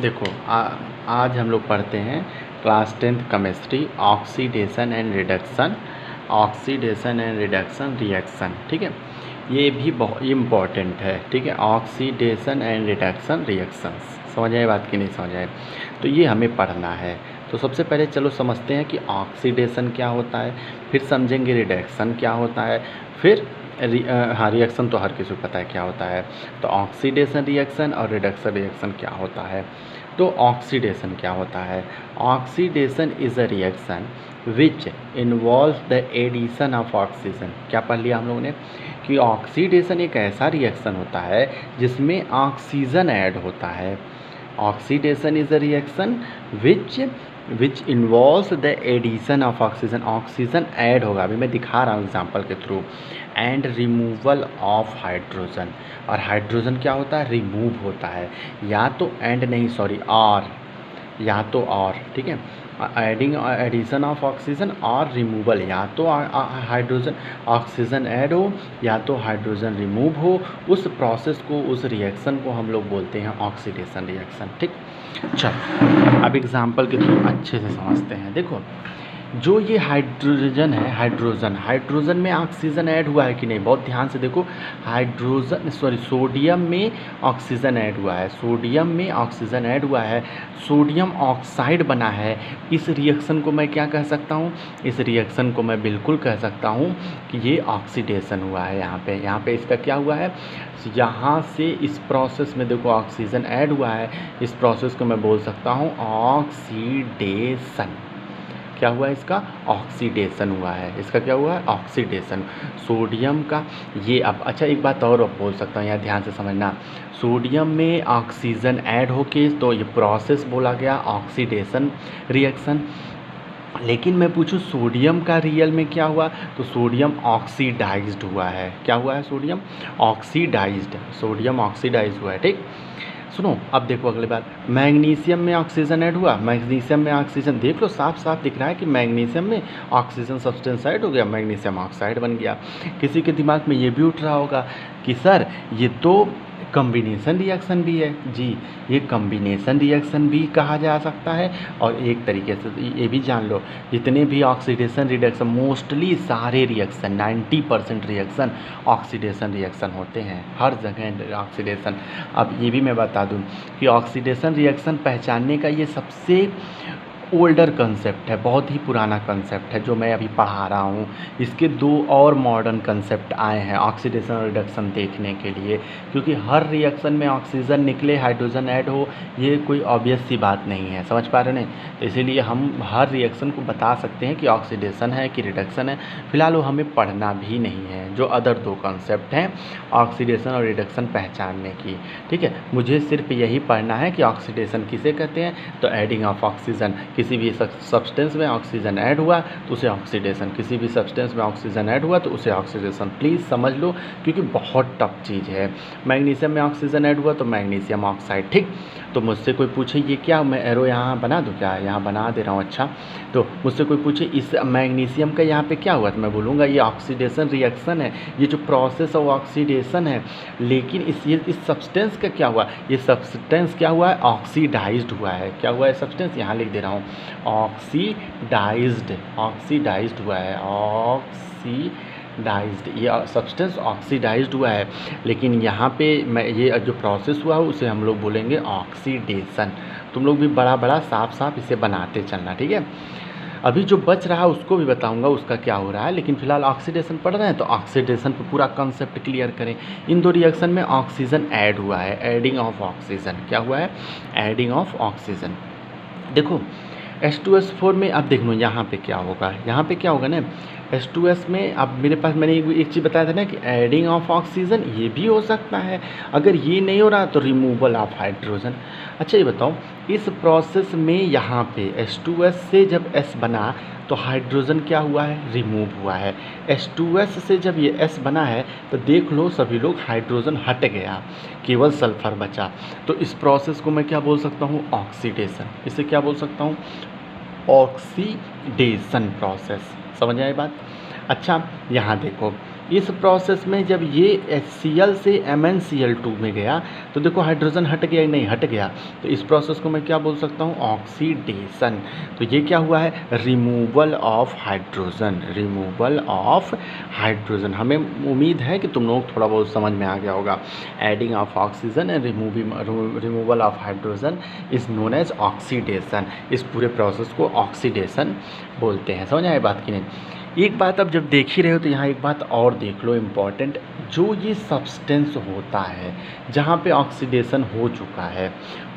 देखो आज हम लोग पढ़ते हैं class 10th chemistry oxidation and reduction. Oxidation and reduction reaction, ठीक है। ये भी बहुत इम्पॉर्टेंट है, ठीक है। ऑक्सीडेशन एंड रिडक्शन रिएक्शंस, समझ आए बात कि नहीं समझ आए? तो ये हमें पढ़ना है। तो सबसे पहले चलो समझते हैं कि ऑक्सीडेशन क्या होता है, फिर समझेंगे रिडक्शन क्या होता है, फिर हाँ रिएक्शन तो हर किसी को पता है क्या होता है। तो ऑक्सीडेशन रिएक्शन और रिडक्शन रिएक्शन क्या होता है। तो ऑक्सीडेशन क्या होता है? Oxidation is a reaction which involve the addition of oxygen. क्या पढ़ लिया हम लोगों ने कि ऑक्सीडेशन एक ऐसा रिएक्शन होता है जिसमें ऑक्सीजन ऐड होता है। Oxidation is a reaction which involves the addition of oxygen. Oxygen add होगा, अभी मैं दिखा रहा हूँ एग्जाम्पल के थ्रू। एंड रिमूवल ऑफ हाइड्रोजन, और हाइड्रोजन क्या होता है? रिमूव होता है। या तो एंड नहीं, सॉरी, और, या तो और, ठीक है। एडिशन ऑफ ऑक्सीजन और रिमूवल, या तो हाइड्रोजन ऑक्सीजन ऐड हो या तो हाइड्रोजन रिमूव हो, उस प्रोसेस को, उस रिएक्शन को हम लोग बोलते हैं ऑक्सीडेशन रिएक्शन, ठीक। चलो अब एग्जाम्पल के थ्रू अच्छे से समझते हैं। देखो जो ये हाइड्रोजन है, हाइड्रोजन में ऑक्सीजन ऐड हुआ है कि नहीं, बहुत ध्यान से देखो। सोडियम में ऑक्सीजन ऐड हुआ है, सोडियम में ऑक्सीजन ऐड हुआ है, सोडियम ऑक्साइड बना है। इस रिएक्शन को मैं क्या कह सकता हूँ? इस रिएक्शन को मैं बिल्कुल कह सकता हूँ कि ये ऑक्सीडेशन हुआ है। यहाँ पे इसका क्या हुआ है? यहाँ से इस प्रोसेस में देखो ऑक्सीजन ऐड हुआ है, इस प्रोसेस को मैं बोल सकता हूँ ऑक्सीडेशन। क्या हुआ है? इसका ऑक्सीडेशन हुआ है। इसका क्या हुआ है? ऑक्सीडेशन। सोडियम का ये, अब अच्छा एक बात और बोल सकता हूँ, यहाँ ध्यान से समझना। सोडियम में ऑक्सीजन ऐड होके तो ये प्रोसेस बोला गया ऑक्सीडेशन रिएक्शन। लेकिन मैं पूछूं सोडियम का रियल में क्या हुआ, तो सोडियम ऑक्सीडाइज्ड हुआ है। क्या हुआ है? सोडियम ऑक्सीडाइज्ड, सोडियम ऑक्सीडाइज्ड हुआ है, ठीक। सुनो अब देखो अगली बात, मैग्नीशियम में ऑक्सीजन ऐड हुआ। मैग्नीशियम में ऑक्सीजन देख लो, साफ साफ दिख रहा है कि मैग्नीशियम में ऑक्सीजन सब्सटेंस ऐड हो गया, मैग्नीशियम ऑक्साइड बन गया। किसी के दिमाग में ये भी उठ रहा होगा कि सर ये तो कम्बिनेशन रिएक्शन भी है। जी, ये कम्बिनेशन रिएक्शन भी कहा जा सकता है। और एक तरीके से ये भी जान लो, जितने भी ऑक्सीडेशन रिडक्शन, मोस्टली सारे रिएक्शन 90% रिएक्शन ऑक्सीडेशन रिएक्शन होते हैं, हर जगह ऑक्सीडेशन। अब ये भी मैं बता दूं कि ऑक्सीडेशन रिएक्शन पहचानने का ये सबसे ओल्डर कंसेप्ट है, बहुत ही पुराना कंसेप्ट है जो मैं अभी पढ़ा रहा हूँ। इसके दो और मॉडर्न कंसेप्ट आए हैं ऑक्सीडेशन और रिडक्शन देखने के लिए, क्योंकि हर रिएक्शन में ऑक्सीजन निकले, हाइड्रोजन ऐड हो, ये कोई ऑब्वियस सी बात नहीं है। समझ पा रहे हैं? तो इसीलिए हम हर रिएक्शन को बता सकते हैं कि ऑक्सीडेशन है कि रिडक्शन है। फिलहाल वो हमें पढ़ना भी नहीं है, जो अदर दो कंसेप्ट हैं ऑक्सीडेशन और रिडक्शन पहचानने की, ठीक है। मुझे सिर्फ यही पढ़ना है कि ऑक्सीडेशन किसे कहते हैं, तो एडिंग ऑफ ऑक्सीजन, किसी भी सब्सटेंस में ऑक्सीजन ऐड हुआ तो उसे ऑक्सीडेशन, किसी भी सब्सटेंस में ऑक्सीजन ऐड हुआ तो उसे ऑक्सीडेशन। प्लीज़ समझ लो क्योंकि बहुत टफ चीज़ है। मैग्नीशियम में ऑक्सीजन ऐड हुआ तो मैग्नीशियम ऑक्साइड, ठीक। तो मुझसे कोई पूछे ये क्या, मैं एरो यहाँ बना दूँ क्या? यहाँ बना दे रहा हूँ। अच्छा, तो मुझसे कोई पूछे इस मैग्नीशियम का यहाँ पे क्या हुआ, तो मैं बोलूँगा ये ऑक्सीडेशन रिएक्शन है, ये जो प्रोसेस ऑफ ऑक्सीडेशन है। लेकिन इस सब्सटेंस का क्या हुआ? ये सब्सटेंस क्या हुआ है? ऑक्सीडाइज्ड हुआ है। क्या हुआ है? सब्सटेंस यहाँ लिख दे रहा हूँ, ऑक्सीडाइज्ड, ऑक्सीडाइज्ड हुआ है, ऑक्सीडाइज्ड, ये सब्सटेंस ऑक्सीडाइज्ड हुआ है। लेकिन यहाँ पे मैं ये जो प्रोसेस हुआ है उसे हम लोग बोलेंगे ऑक्सीडेशन। तुम लोग भी बड़ा बड़ा साफ साफ इसे बनाते चलना, ठीक है। अभी जो बच रहा है उसको भी बताऊंगा उसका क्या हो रहा है, लेकिन फिलहाल ऑक्सीडेशन पढ़ रहे हैं तो ऑक्सीडेशन पे पूरा कंसेप्ट क्लियर करें। इन दो रिएक्शन में ऑक्सीजन ऐड हुआ है, एडिंग ऑफ ऑक्सीजन। क्या हुआ है? Adding of oxygen. देखो H2S4 में अब देख लो यहाँ पे क्या होगा, यहाँ पे क्या होगा ना, H2S में अब मेरे पास मैंने एक चीज़ बताया था ना कि एडिंग ऑफ ऑक्सीजन ये भी हो सकता है। अगर ये नहीं हो रहा तो रिमूवल ऑफ हाइड्रोजन। अच्छा ये बताओ, इस प्रोसेस में यहाँ पे H2S से जब S बना तो हाइड्रोजन क्या हुआ है? रिमूव हुआ है। H2S से जब ये S बना है तो देख लो सभी लोग हाइड्रोजन हट गया, केवल सल्फर बचा। तो इस प्रोसेस को मैं क्या बोल सकता हूँ? ऑक्सीडेशन। इसे क्या बोल सकता हूँ? Oxidation process. समझ आए बात? अच्छा यहाँ देखो, इस प्रोसेस में जब ये HCl से MnCl2 में गया तो देखो हाइड्रोजन हट गया, नहीं हट गया, तो इस प्रोसेस को मैं क्या बोल सकता हूँ, ऑक्सीडेशन। तो ये क्या हुआ है, removal of hydrogen, removal of hydrogen. हमें उम्मीद है कि तुम लोग थोड़ा बहुत समझ में आ गया होगा। Adding of oxygen and removal of hydrogen is known as oxidation. इस पूरे प्रोसेस को ऑक्सीडेशन बोलते हैं। समझ आए बात की नहीं? एक बात अब जब देख ही रहे हो तो यहाँ एक बात और देख लो इम्पॉर्टेंट, जो ये सब्सटेंस होता है जहाँ पे ऑक्सीडेशन हो चुका है,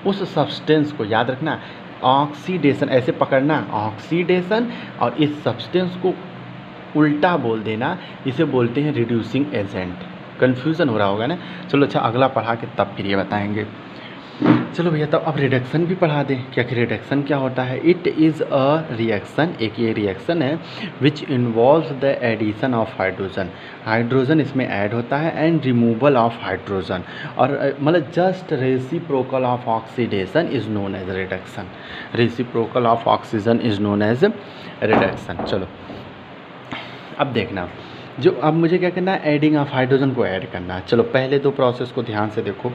उस सब्सटेंस को याद रखना, ऑक्सीडेशन ऐसे पकड़ना, ऑक्सीडेशन, और इस सब्सटेंस को उल्टा बोल देना, इसे बोलते हैं रिड्यूसिंग एजेंट। कन्फ्यूज़न हो रहा होगा ना? चलो अच्छा, अगला पढ़ा के तब फिर ये बताएंगे। चलो भैया, तब अब रिडक्शन भी पढ़ा दें क्या कि रिडक्शन क्या होता है। इट इज़ अ रिएक्शन, एक ये रिएक्शन है which involves the addition of hydrogen. Hydrogen इसमें ऐड होता है एंड रिमूवल ऑफ हाइड्रोजन, और मतलब just reciprocal of oxidation is known as reduction. Reciprocal of oxygen is known as reduction. चलो अब देखना, जो अब मुझे क्या करना है, एडिंग ऑफ हाइड्रोजन को ऐड करना है। चलो पहले दो प्रोसेस को ध्यान से देखो।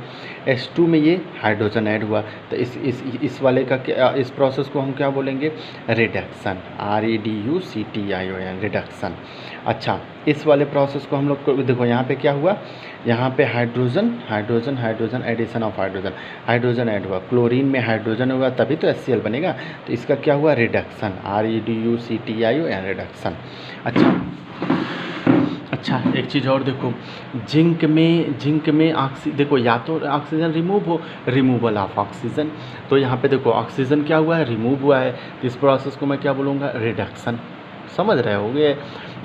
H2 में ये हाइड्रोजन ऐड हुआ, तो इस वाले का क्या, इस प्रोसेस को हम क्या बोलेंगे, रिडक्शन, REDUCTION, रिडक्शन। अच्छा, इस वाले प्रोसेस को हम लोग को देखो, यहाँ पे क्या हुआ, यहाँ पे hydrogen hydrogen hydrogen addition of hydrogen, hydrogen add हुआ, क्लोरीन में हाइड्रोजन होगा तभी तो HCl बनेगा, तो इसका क्या हुआ, रिडक्शन, REDUCTION, रिडक्शन। अच्छा, एक चीज़ और देखो, जिंक में देखो, या तो ऑक्सीजन रिमूव हो, रिमूवल ऑफ ऑक्सीजन, तो यहाँ पे देखो ऑक्सीजन क्या हुआ है, रिमूव हुआ है, तो इस प्रोसेस को मैं क्या बोलूँगा, रिडक्शन। समझ रहे होगे,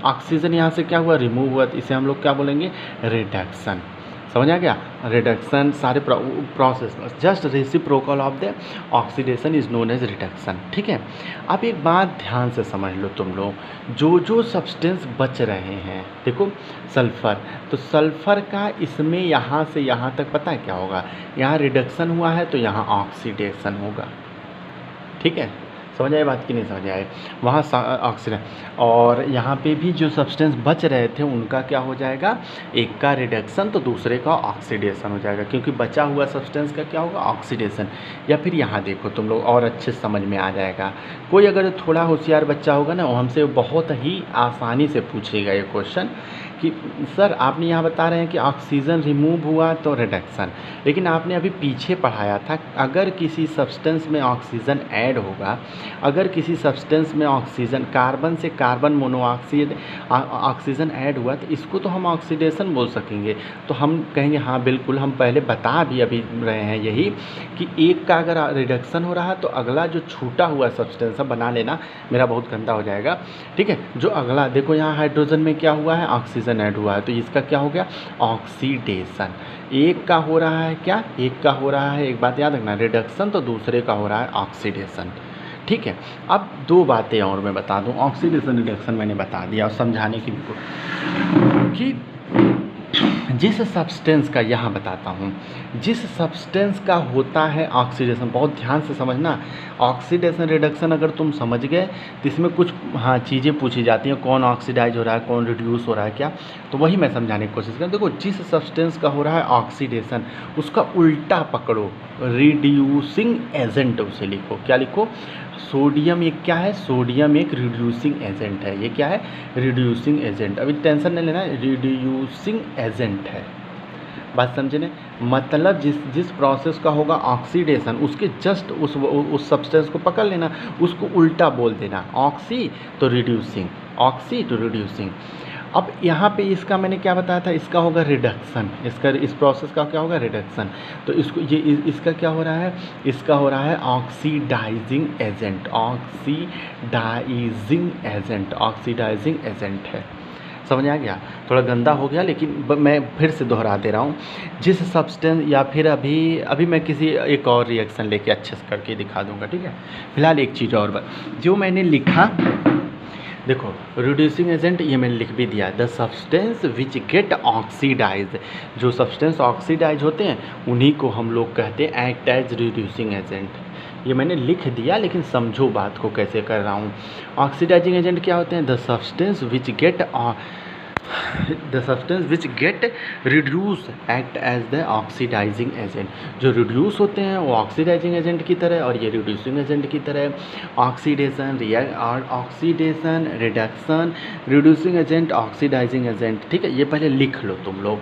ऑक्सीजन यहाँ से क्या हुआ, रिमूव हुआ, तो इसे हम लोग क्या बोलेंगे, रिडक्शन। समझ आ गया? रिडक्शन सारे प्रोसेस में just reciprocal of the oxidation is known as reduction. ठीक है, अब एक बात ध्यान से समझ लो तुम लोग, जो सब्सटेंस बच रहे हैं, देखो सल्फ़र, तो सल्फ़र का इसमें यहाँ से यहाँ तक पता है क्या होगा, यहाँ रिडक्शन हुआ है तो यहाँ ऑक्सीडेशन होगा। ठीक है, समझ आए बात की नहीं समझ आए? वहाँ ऑक्सीजन, और यहाँ पे भी जो सब्सटेंस बच रहे थे उनका क्या हो जाएगा, एक का रिडक्शन तो दूसरे का ऑक्सीडेशन हो जाएगा, क्योंकि बचा हुआ सब्सटेंस का क्या होगा, ऑक्सीडेशन। या फिर यहाँ देखो तुम लोग, और अच्छे समझ में आ जाएगा। कोई अगर थोड़ा होशियार बच्चा होगा ना, वो हमसे बहुत ही आसानी से पूछेगा ये क्वेश्चन कि सर आपने यहाँ बता रहे हैं कि ऑक्सीजन रिमूव हुआ तो रिडक्शन, लेकिन आपने अभी पीछे पढ़ाया था अगर किसी सब्सटेंस में ऑक्सीजन ऐड होगा, अगर किसी सब्सटेंस में ऑक्सीजन, कार्बन से कार्बन मोनोऑक्साइड ऑक्सीजन ऐड हुआ, तो इसको तो हम ऑक्सीडेशन बोल सकेंगे। तो हम कहेंगे हाँ बिल्कुल, हम पहले बता भी अभी रहे हैं यही कि एक का अगर रिडक्शन हो रहा है तो अगला जो छूटा हुआ सब्सटेंस है, बना लेना, मेरा बहुत गंदा हो जाएगा। ठीक है, जो अगला देखो, यहाँ हाइड्रोजन में क्या हुआ है, ऑक्सीजन ऐड हुआ है, तो इसका क्या हो गया, ऑक्सीडेशन। एक का हो रहा है क्या, एक का हो रहा है, एक बात याद रखना, रिडक्शन, तो दूसरे का हो रहा है ऑक्सीडेशन। ठीक है, अब दो बातें और मैं बता दूं, ऑक्सीडेशन रिडक्शन मैंने बता दिया, और समझाने की कि जिस सब्सटेंस का, यहाँ बताता हूँ, जिस सब्सटेंस का होता है ऑक्सीडेशन, बहुत ध्यान से समझना, ऑक्सीडेशन रिडक्शन अगर तुम समझ गए तो इसमें कुछ हाँ चीज़ें पूछी जाती हैं, कौन ऑक्सीडाइज हो रहा है, कौन रिड्यूस हो रहा है, क्या, तो वही मैं समझाने की कोशिश करूँ। देखो, जिस सब्सटेंस का हो रहा है ऑक्सीडेशन, उसका उल्टा पकड़ो, रिड्यूसिंग एजेंट उसे लिखो। क्या लिखो, सोडियम एक क्या है, सोडियम एक रिड्यूसिंग एजेंट है। ये क्या है, रिड्यूसिंग एजेंट। अभी टेंशन नहीं लेना, रिड्यूसिंग एजेंट है, बात समझे ने? मतलब जिस प्रोसेस का होगा ऑक्सीडेशन, उसके जस्ट उस सब्सटेंस को पकड़ लेना, उसको उल्टा बोल देना, ऑक्सी तो रिड्यूसिंग, ऑक्सी टू रिड्यूसिंग। अब यहाँ पे इसका मैंने क्या बताया था, इसका होगा रिडक्शन, इसका इस प्रोसेस का क्या होगा, रिडक्शन। तो इसको ये इसका क्या हो रहा है, इसका हो रहा है oxidising agent, oxidising agent, oxidising agent है। समझ आ गया? थोड़ा गंदा हो गया, लेकिन मैं फिर से दोहरा दे रहा हूँ, जिस सब्सटेंस, या फिर अभी मैं किसी एक और रिएक्शन लेके अच्छे से करके दिखा दूँगा। ठीक है, फिलहाल एक चीज़ और जो मैंने लिखा, देखो रिड्यूसिंग एजेंट ये मैंने लिख भी दिया, the substance which get oxidise, जो सब्सटेंस ऑक्सीडाइज होते हैं उन्हीं को हम लोग कहते हैं एक्ट एज रिड्यूसिंग एजेंट। ये मैंने लिख दिया, लेकिन समझो बात को कैसे कर रहा हूँ। ऑक्सीडाइजिंग एजेंट क्या होते हैं, the substance which get the substance which get reduce act as the oxidising agent. जो रिड्यूस होते हैं वो ऑक्सीडाइजिंग एजेंट की तरह और ये रिड्यूसिंग एजेंट की तरह। Oxidation oxidation reduction reducing agent oxidising agent. ठीक है, ये पहले लिख लो तुम लोग।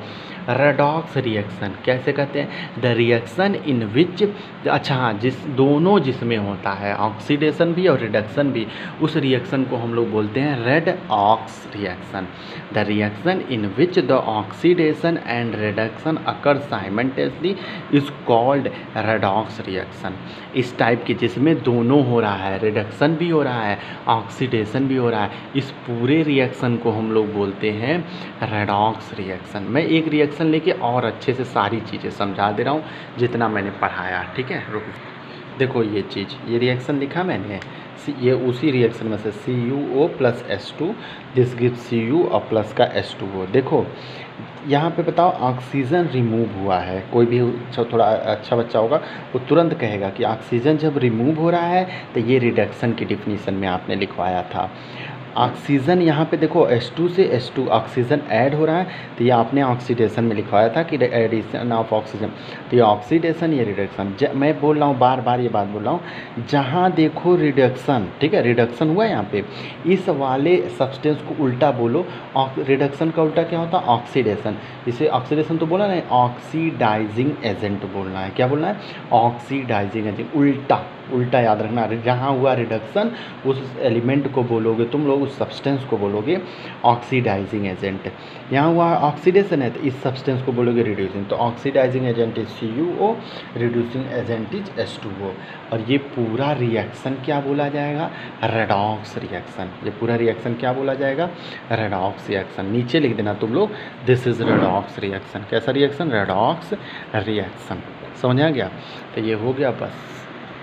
रेडॉक्स रिएक्शन कैसे कहते हैं? द रिएक्शन इन विच, अच्छा हाँ, दोनों जिसमें होता है ऑक्सीडेशन भी और रिडक्शन भी, उस रिएक्शन को हम लोग बोलते हैं red ox reaction. The reaction in which the oxidation and reduction occur simultaneously is called redox reaction. इस टाइप की जिसमें दोनों हो रहा है, रिडक्शन भी हो रहा है, ऑक्सीडेशन भी हो रहा है, इस पूरे रिएक्शन को हम लोग बोलते हैं रेडॉक्स रिएक्शन। मैं एक रिएक्शन लेके और अच्छे से सारी चीज़ें समझा दे रहा हूँ जितना मैंने पढ़ाया। ठीक है, रुको, देखो ये चीज़, ये रिएक्शन लिखा मैंने, ये उसी रिएक्शन में से CuO plus H2 this gives Cu और प्लस का H2O। देखो यहाँ पे बताओ ऑक्सीजन रिमूव हुआ है, कोई भी थोड़ा अच्छा बच्चा होगा वो तुरंत कहेगा कि ऑक्सीजन जब रिमूव हो रहा है तो ये रिडक्शन की डिफिनीशन में आपने लिखवाया था। ऑक्सीजन यहाँ पे देखो H2 से H2 ऑक्सीजन ऐड हो रहा है, तो ये आपने ऑक्सीडेशन में लिखवाया था कि एडिशन ऑफ ऑक्सीजन। तो ये ऑक्सीडेशन, ये रिडक्शन। मैं बोल रहा हूँ बार बार ये बात बोल रहा हूँ, जहाँ देखो रिडक्शन, ठीक है, रिडक्शन हुआ यहाँ पे, इस वाले सब्सटेंस को उल्टा बोलो। रिडक्शन का उल्टा क्या होता है? ऑक्सीडेशन। इसे ऑक्सीडेशन तो बोला ना, ऑक्सीडाइजिंग एजेंट बोलना है। क्या बोलना है? Oxidising agent. उल्टा उल्टा याद रखना, जहाँ हुआ रिडक्शन उस एलिमेंट को बोलोगे तुम लोग, उस सब्सटेंस को बोलोगे ऑक्सीडाइजिंग एजेंट। यहाँ हुआ ऑक्सीडेशन है तो इस सब्सटेंस को बोलोगे रिड्यूसिंग। तो oxidising agent is CuO, reducing agent is H2O। और ये पूरा रिएक्शन क्या बोला जाएगा? Redox reaction. ये पूरा रिएक्शन क्या बोला जाएगा? Redox reaction. नीचे लिख देना तुम लोग, दिस इज रेडॉक्स रिएक्शन। कैसा रिएक्शन? Redox reaction. समझ आ गया? तो ये हो गया बस।